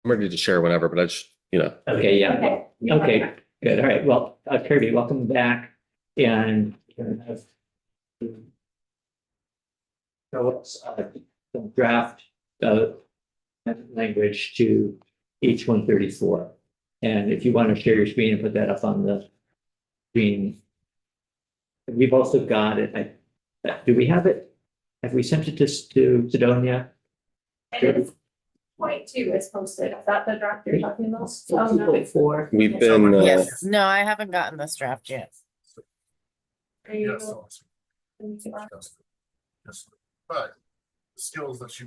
I'm ready to share whenever, but I just, Okay, yeah. Okay, good. All right. Well, Kirby, welcome back. And show us the draft language to H-134. And if you want to share your screen and put that up on the screen. We've also got it. Do we have it? Have we sent it to Sidonia? Point two is posted. Is that the draft you're talking about? Oh, no. 2.4. we've been, Yes, no, I haven't gotten this draft yet. Are you- Yes. But the skills that you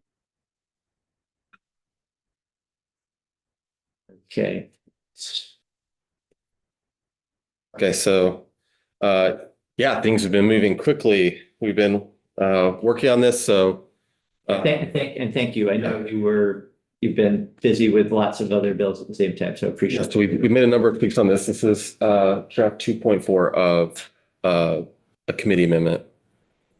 Okay. okay, so, yeah, things have been moving quickly. We've been, working on this, so. Thank you. I know you've been busy with lots of other bills at the same time, so appreciate Yes, it. so we made a number of tweaks on this. This is, draft 2.4 of, a committee amendment,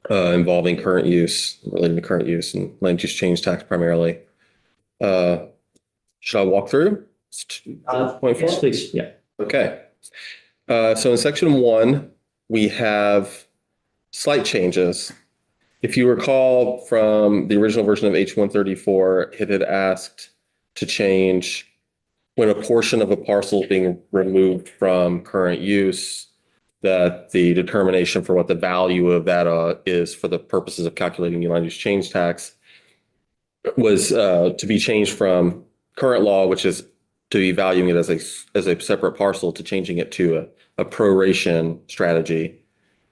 involving current use, related to current use and land use change tax primarily. Should I walk through? It's 2.4? Yes, please. Yeah. Okay. So in section 1, we have slight changes. If you recall from the original version of H-134, it had asked to change when a portion of a parcel is being removed from current use, that the determination for what the value of that is for the purposes of calculating the land use change tax was to be changed from current law, which is to be valuing it as a separate parcel, to changing it to a proration strategy.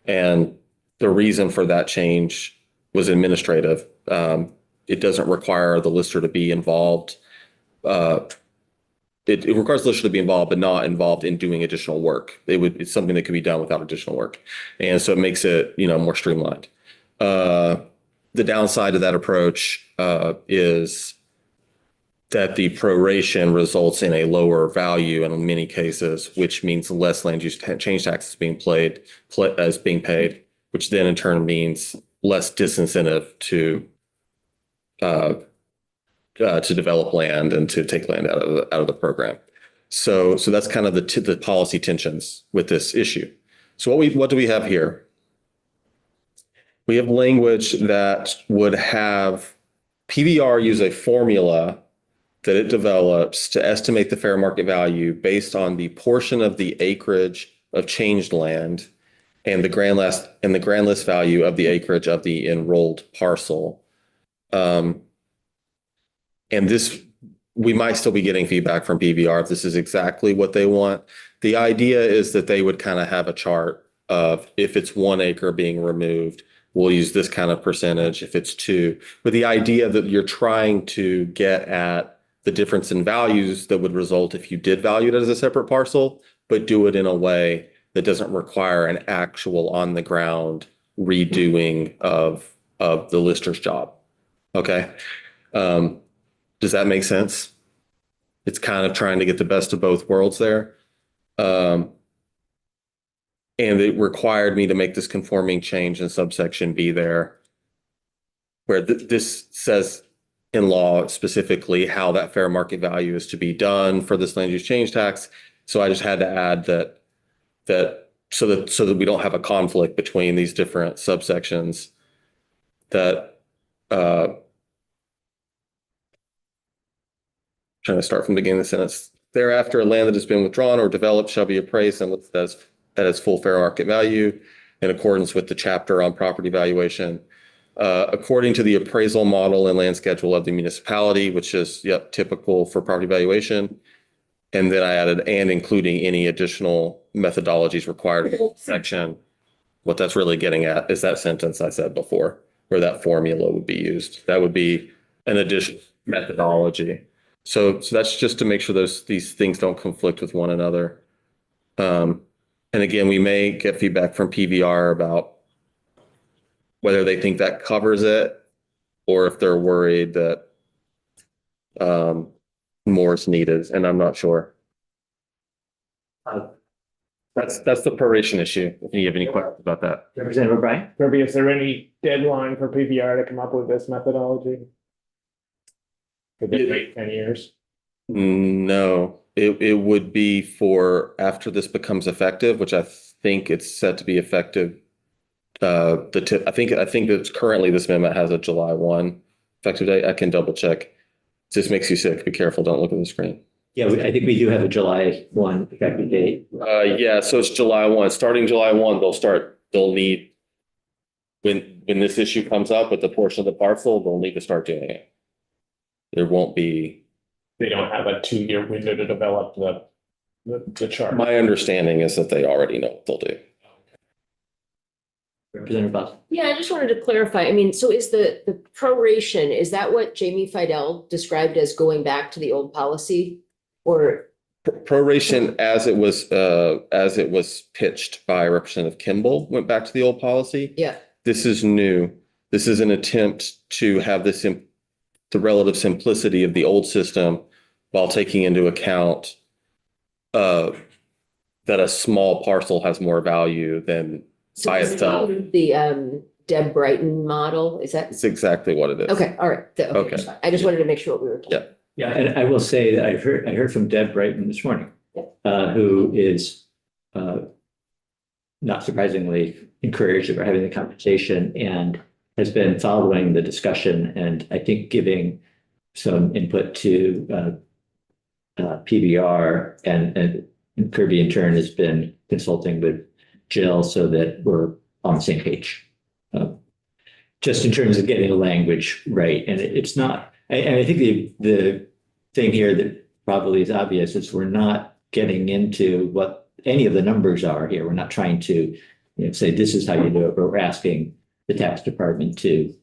And the reason for that change was administrative. It doesn't require the lister to be involved. It requires the lister to be involved, but not involved in doing additional work. It's something that could be done without additional work. And so it makes it, more streamlined. The downside of that approach is that the proration results in a lower value in many cases, which means less land use change taxes being paid, which then in turn means less disincentive to develop land and to take land out of the program. So that's kind of the policy tensions with this issue. So what do we have here? We have language that would have PBR use a formula that it develops to estimate the fair market value based on the portion of the acreage of changed land and the grand list value of the acreage of the enrolled parcel. And this, we might still be getting feedback from PBR if this is exactly what they want. The idea is that they would kind of have a chart of, if it's 1 acre being removed, we'll use this kind of percentage. If it's 2, with the idea that you're trying to get at the difference in values that would result if you did value it as a separate parcel, but do it in a way that doesn't require an actual on the ground redoing of the lister's job. Okay. Does that make sense? It's kind of trying to get the best of both worlds there. And it required me to make this conforming change in subsection B there, where this says in law specifically how that fair market value is to be done for this land use change tax. So I just had to add that so that we don't have a conflict between these different subsections, that trying to start from the beginning of the sentence. Thereafter, land that has been withdrawn or developed shall be appraised and listed as at its full fair market value in accordance with the chapter on property valuation, according to the appraisal model and land schedule of the municipality, which is typical for property valuation. And then I added, and including any additional methodologies required in section. What that's really getting at is that sentence I said before, where that formula would be used. That would be an additional methodology. So that's just to make sure these things don't conflict with one another. And again, we may get feedback from PBR about whether they think that covers it, or if they're worried that more is needed, and I'm not sure. That's the proration issue. If you have any questions about that. Representative O'Brien? Kirby, is there any deadline for PBR to come up with this methodology? Could they wait 10 years? No, it would be for after this becomes effective, which I think it's set to be effective. I think that currently this amendment has a July 1 effective date. I can double check. This makes you sick. Be careful. Don't look at the screen. Yeah, I think we do have a July 1 effective date. Yeah, so it's July 1. Starting July 1, they'll need, when this issue comes up with the portion of the parcel, they'll need to start doing it. There won't be, They don't have a 2-year window to develop the chart. my understanding is that they already know what they'll do. Representative Boswell. Yeah, I just wanted to clarify. I mean, so is the proration, is that what Jamie Fidel described as going back to the old policy? Or, Proration as it was pitched by Representative Kimball went back to the old policy. yeah, This is new. This is an attempt to have the relative simplicity of the old system while taking into account that a small parcel has more value than so by is itself. the Deb Brighton model, is that? It's exactly what it is. Okay, all right. Okay. I just wanted to make sure what we were talking. Yeah. Yeah, and I will say that I heard from Deb Brighton this morning, who is not surprisingly encouraged about having the conversation and has been following the discussion and I think giving some input to PBR and Kirby in turn has been consulting with Jill so that we're on the same page. Just in terms of getting the language right. And it's not, and I think the thing here that probably is obvious is we're not getting into what any of the numbers are here. We're not trying to say this is how you do it, but we're asking the tax department to,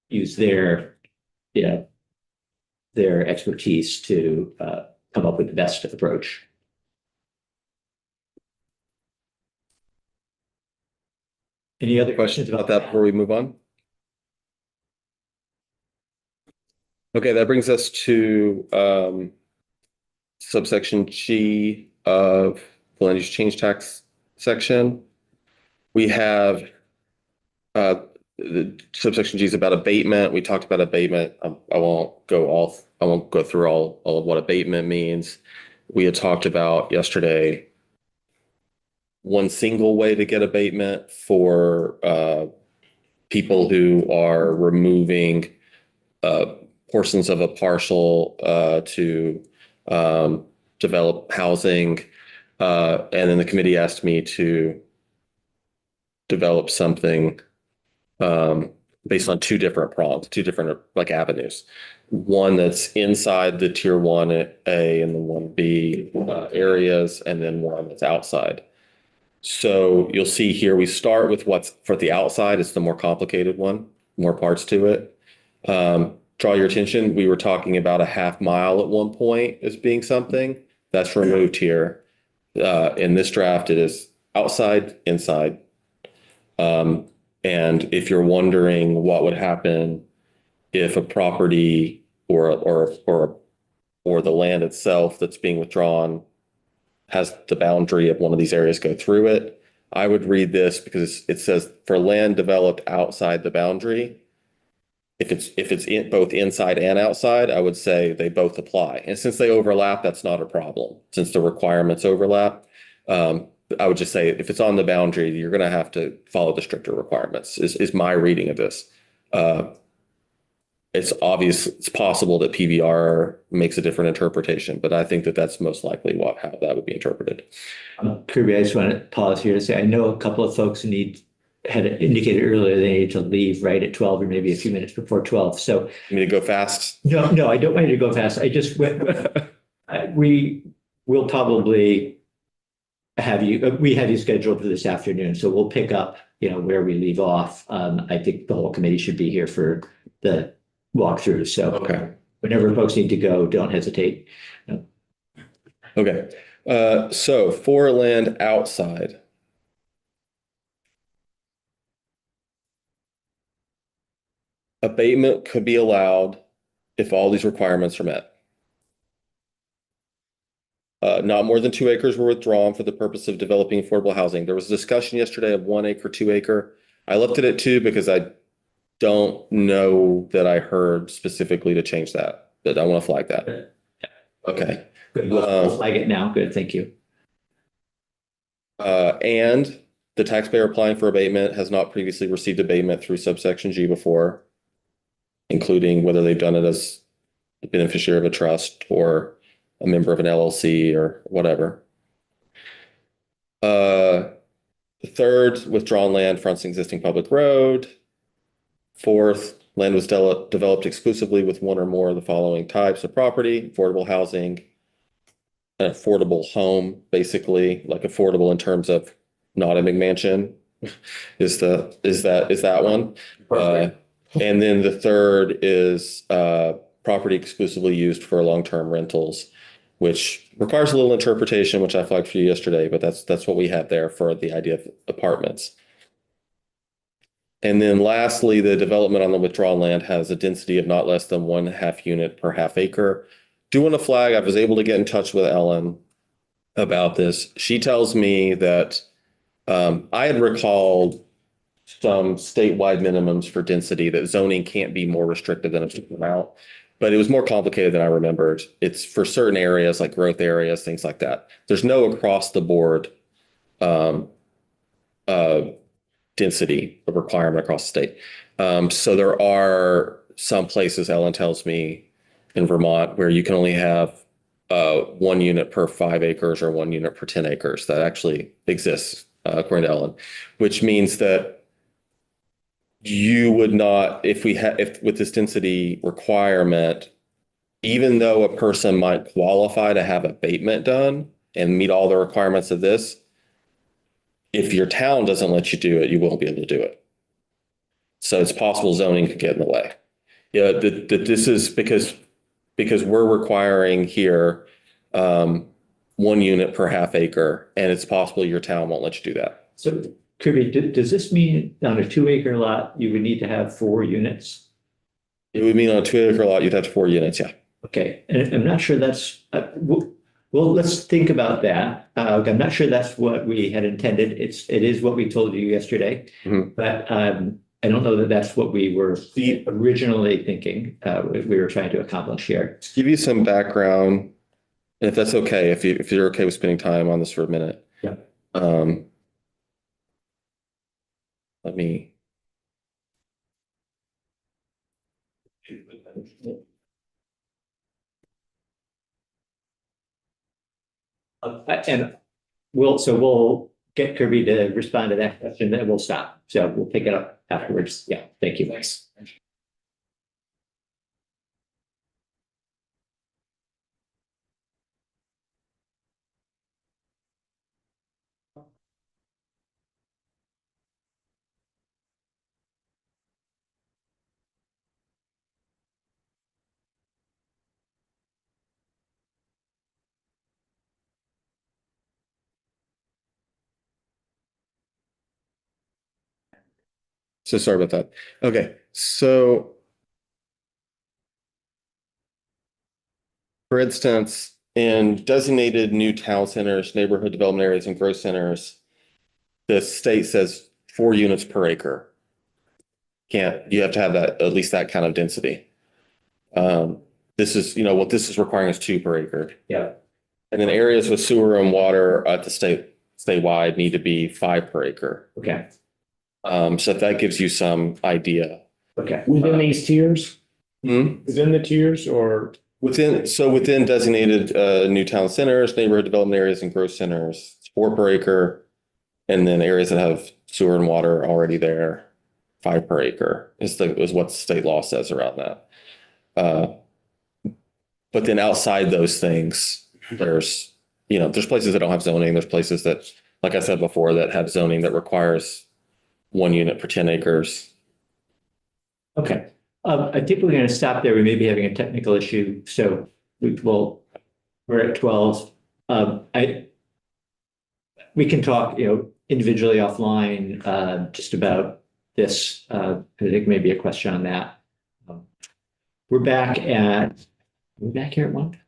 use their expertise to come up with the best approach. Any other questions About that before we move on? Okay, that brings us to subsection G of the land use change tax section. We have the subsection G is about abatement. We talked about abatement. I won't go through all of what abatement means. We had talked about yesterday one single way to get abatement for people who are removing portions of a parcel to develop housing. And then the committee asked me to develop something based on two different prongs, two different avenues. One that's inside the tier 1A and the 1B areas, and then one that's outside. So you'll see here, we start with what's for the outside. It's the more complicated one, more parts to it. Draw your attention. We were talking about a half mile at one point as being something that's removed here. In this draft, it is outside, inside. And if you're wondering what would happen if a property or the land itself that's being withdrawn has the boundary of one of these areas go through it, I would read this because it says for land developed outside the boundary, if it's both inside and outside, I would say they both apply. And since they overlap, that's not a problem. Since the requirements overlap, I would just say if it's on the boundary, you're going to have to follow the stricter requirements is my reading of this. It's obvious, it's possible that PBR makes a different interpretation, but I think that that's most likely how that would be interpreted. Kirby, I just want to pause here to say, I know a couple of folks had indicated earlier they need to leave right at 12 or maybe a few minutes before 12. So You mean to go fast? no, I don't want you to go fast. I just we will probably have you scheduled for this afternoon. So we'll pick up, where we leave off. I think the whole committee should be here for the walkthrough. So Okay. whenever folks need to go, don't hesitate. Okay. So for land outside. Abatement could be allowed if all these requirements are met. Not more than 2 acres were withdrawn for the purpose of developing affordable housing. There was a discussion yesterday of 1 acre, 2 acre. I left it at 2 because I don't know that I heard specifically to change that. But I want to flag that. Okay. Good, we'll flag it now. Good, thank you. And the taxpayer applying for abatement has not previously received abatement through subsection G before, including whether they've done it as the beneficiary of a trust or a member of an LLC or whatever. The third, withdrawn land fronts an existing public road. Fourth, land was developed exclusively with one or more of the following types of property: affordable housing, an affordable home, basically, like affordable in terms of not a McMansion is that one. And then the third is property exclusively used for long-term rentals, which requires a little interpretation, which I flagged for you yesterday, but that's what we have there for the idea of apartments. And then lastly, the development on the withdrawn land has a density of not less than 1.5 unit per half acre. Do want to flag, I was able to get in touch with Ellen about this. She tells me that I had recalled some statewide minimums for density, that zoning can't be more restrictive than a certain amount, but it was more complicated than I remembered. It's for certain areas like growth areas, things like that. There's no across the board density requirement across the state. So there are some places, Ellen tells me, in Vermont where you can only have 1 unit per 5 acres or 1 unit per 10 acres. That actually exists, according to Ellen, which means that you would not, if with this density requirement, even though a person might qualify to have abatement done and meet all the requirements of this, if your town doesn't let you do it, you won't be able to do it. So it's possible zoning could get in the way. Yeah, this is because we're requiring here 1 unit per half acre, and it's possible your town won't let you do that. So Kirby, does this mean on a 2 acre lot, you would need to have 4 units? It would mean on a 2 acre lot, you'd have 4 units, yeah. Okay, and I'm not sure that's, well, let's think about that. I'm not sure that's what we had intended. It is what we told you yesterday. Mhm. But I don't know that that's what we were originally thinking, we were trying to accomplish here. To give you some background, and if that's okay, if you're okay with spending time on this for a minute. Yeah. Let me. And we'll get Kirby to respond to that question, then we'll stop. So we'll pick it up afterwards. Yeah, thank you. Thanks. So sorry about that. Okay, so for instance, in designated new town centers, neighborhood development areas, and growth centers, the state says 4 units per acre. You have to have that, at least that kind of density. This is, what this is requiring is 2 per acre. Yeah. And then areas with sewer and water at the statewide need to be 5 per acre. Okay, So that gives you some idea. okay. Within these tiers, Hmm? within the tiers, or Within designated new town centers, neighborhood development areas, and growth centers, it's 4 per acre. And then areas that have sewer and water already there, 5 per acre is what the state law says around that. But then outside those things, there's places that don't have zoning. There's places that, like I said before, that have zoning that requires 1 unit per 10 acres. Okay, I think we're going to stop there. We may be having a technical issue, so we're at 12. We can talk, individually offline, just about this. I think maybe a question on that. We're back here at 1?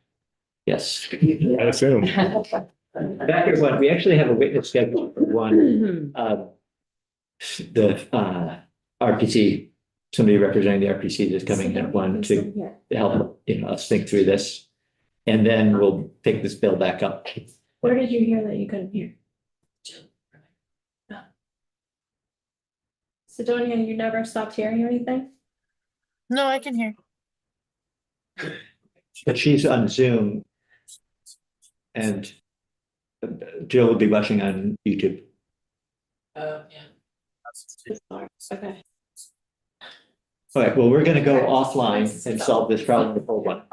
Yes. I assume. Back at 1, we actually have a witness scheduled for 1. The RPC somebody representing the RPC that's coming in at one to help, us think through this. And then we'll pick this bill back up. Where did you hear that you couldn't hear? Sidonia, you never stopped hearing anything? No, I can hear. But she's on Zoom. And Jill will be watching on YouTube. Okay. All right, well, we're gonna go offline and solve this problem. Hold on.